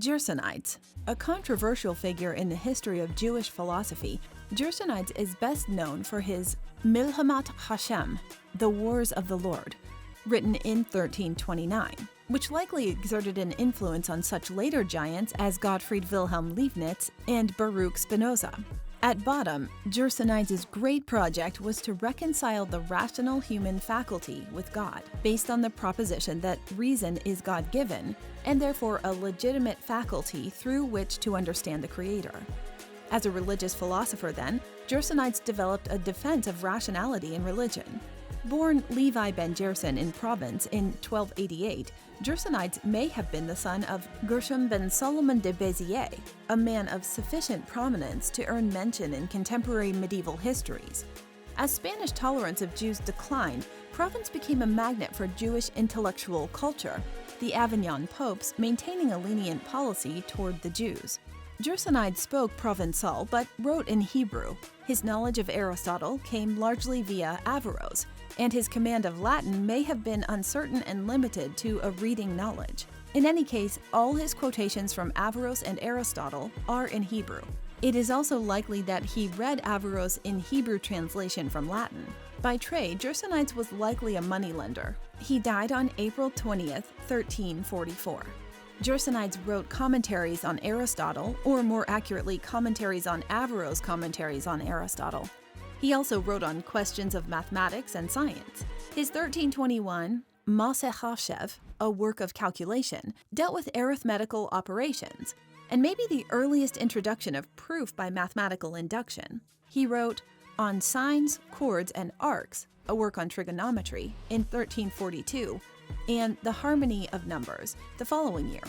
Gersonides. A controversial figure in the history of Jewish philosophy, Gersonides is best known for his Milhamat Ha-Shem, The Wars of the Lord, written in 1329, which likely exerted an influence on such later giants as Gottfried Wilhelm Leibniz and Baruch Spinoza. At bottom, Gersonides' great project was to reconcile the rational human faculty with God, based on the proposition that reason is God-given, and therefore a legitimate faculty through which to understand the Creator. As a religious philosopher then, Gersonides developed a defense of rationality in religion. Born Levi ben Gershon in Provence in 1288, Gersonides may have been the son of Gershon ben Solomon de Béziers, a man of sufficient prominence to earn mention in contemporary medieval histories. As Spanish tolerance of Jews declined, Provence became a magnet for Jewish intellectual culture, the Avignon popes maintaining a lenient policy toward the Jews. Gersonides spoke Provençal but wrote in Hebrew. His knowledge of Aristotle came largely via Averroes, and his command of Latin may have been uncertain and limited to a reading knowledge. In any case, all his quotations from Averroes and Aristotle are in Hebrew. It is also likely that he read Averroes in Hebrew translation from Latin. By trade, Gersonides was likely a moneylender. He died on April 20th, 1344. Gersonides wrote commentaries on Aristotle, or more accurately, commentaries on Averroes' commentaries on Aristotle. He also wrote on questions of mathematics and science. His 1321 Ha-Shem, a work of calculation, dealt with arithmetical operations, and may be the earliest introduction of proof by mathematical induction. He wrote on sines, chords, and arcs, a work on trigonometry, in 1342, and The Harmony of Numbers the following year.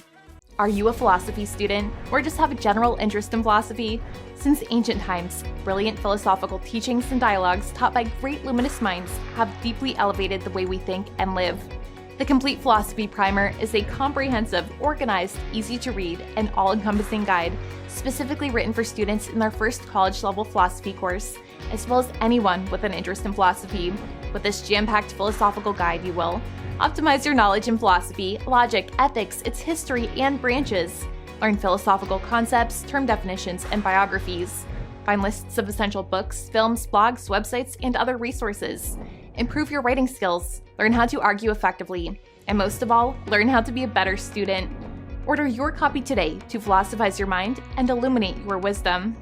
Are you a philosophy student, or just have a general interest in philosophy? Since ancient times, brilliant philosophical teachings and dialogues taught by great luminous minds have deeply elevated the way we think and live. The Complete Philosophy Primer is a comprehensive, organized, easy-to-read, and all-encompassing guide specifically written for students in their first college-level philosophy course, as well as anyone with an interest in philosophy. With this jam-packed philosophical guide, you will optimize your knowledge in philosophy, logic, ethics, its history, and branches. Learn philosophical concepts, term definitions, and biographies. Find lists of essential books, films, blogs, websites, and other resources. Improve your writing skills. Learn how to argue effectively. And most of all, learn how to be a better student. Order your copy today to philosophize your mind and illuminate your wisdom.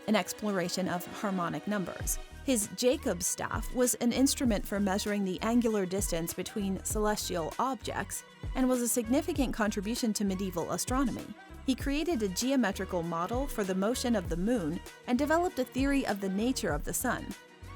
An exploration of harmonic numbers. His Jacob's staff was an instrument for measuring the angular distance between celestial objects and was a significant contribution to medieval astronomy. He created a geometrical model for the motion of the moon and developed a theory of the nature of the sun.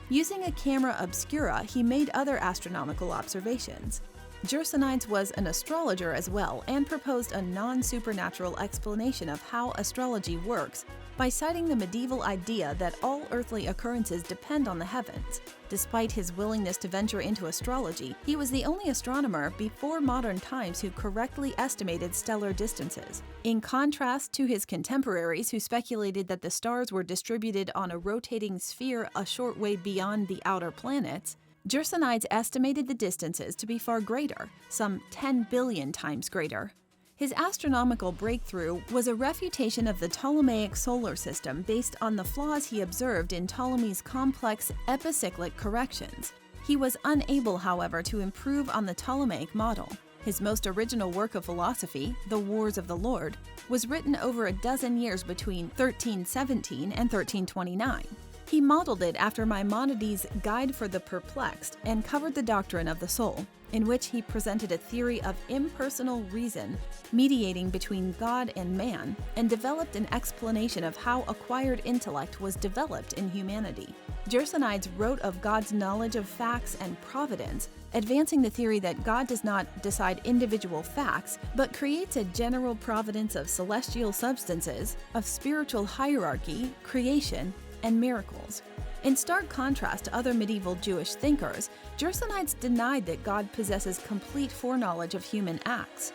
Using a camera obscura, he made other astronomical observations. Gersonides was an astrologer as well and proposed a non-supernatural explanation of how astrology works by citing the medieval idea that all earthly occurrences depend on the heavens. Despite his willingness to venture into astrology, he was the only astronomer before modern times who correctly estimated stellar distances. In contrast to his contemporaries who speculated that the stars were distributed on a rotating sphere a short way beyond the outer planets, Gersonides estimated the distances to be far greater, some 10 billion times greater. His astronomical breakthrough was a refutation of the Ptolemaic solar system based on the flaws he observed in Ptolemy's complex epicyclic corrections. He was unable, however, to improve on the Ptolemaic model. His most original work of philosophy, The Wars of the Lord, was written over a dozen years between 1317 and 1329. He modeled it after Maimonides' Guide for the Perplexed and covered the doctrine of the soul, in which he presented a theory of impersonal reason mediating between God and man, and developed an explanation of how acquired intellect was developed in humanity. Gersonides wrote of God's knowledge of facts and providence, advancing the theory that God does not decide individual facts, but creates a general providence of celestial substances, of spiritual hierarchy, creation, and miracles. In stark contrast to other medieval Jewish thinkers, Gersonides denied that God possesses complete foreknowledge of human acts.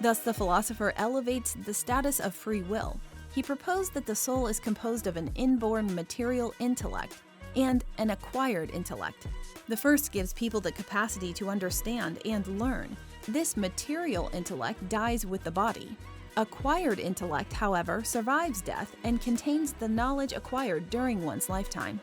Thus, the philosopher elevates the status of free will. He proposed that the soul is composed of an inborn material intellect and an acquired intellect. The first gives people the capacity to understand and learn. This material intellect dies with the body. Acquired intellect, however, survives death and contains the knowledge acquired during one's lifetime.